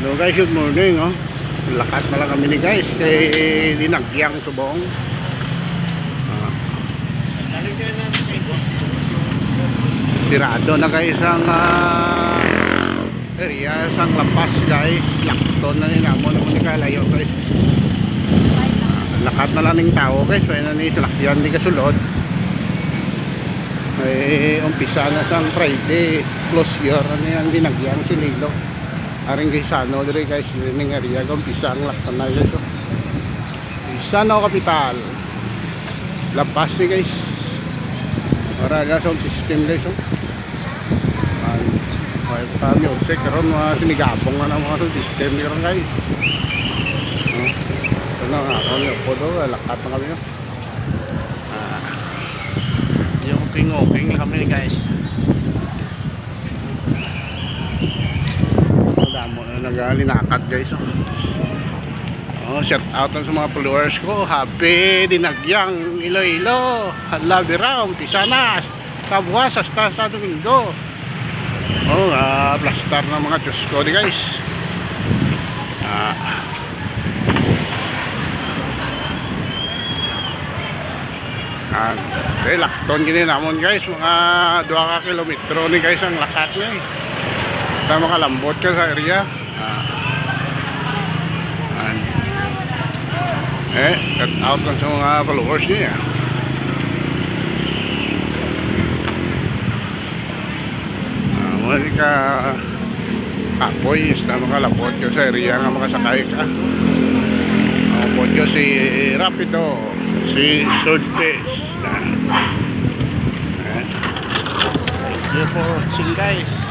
Hello guys, good morning. Lakas na lang kami ni guys kay Dinagyang Subong. Sirado na guys ang area sang Lampas guys. Lakton na ni namo naman ni kalayo guys. Lakat na lang ning tao guys, kaya na ni salakyan di kasulod. Umpisa na sang Friday closure ano yan Dinagyang Sililo. Aring guys ano dire guys ning area umpisa ang lakton na guys. Isano kapital. Lampas ni guys. Para ga sound system guys. Ay kami usik karon mga sinigabong na mga sound system ni karon guys. Ano nga kami po do lakat na kami. Yung king kami guys. Damo na nagalinakat guys. Shout out sa mga followers ko. Happy Dinagyang Iloilo. Halabira, umpisa na. Tabuas hasta sa Domingo. Plastar ng mga Diyos ko di guys. Lakton gini namon guys. Mga 2 ka kilometro ni guys ang lakat niya Ito makalambot ka sa area. Cut out lang sa mga followers niya. Muli ka kapoy, basta makalambot ka sa area nga makasakay ka. Makapot ka si Rapido, si Sultes. Thank you for watching guys.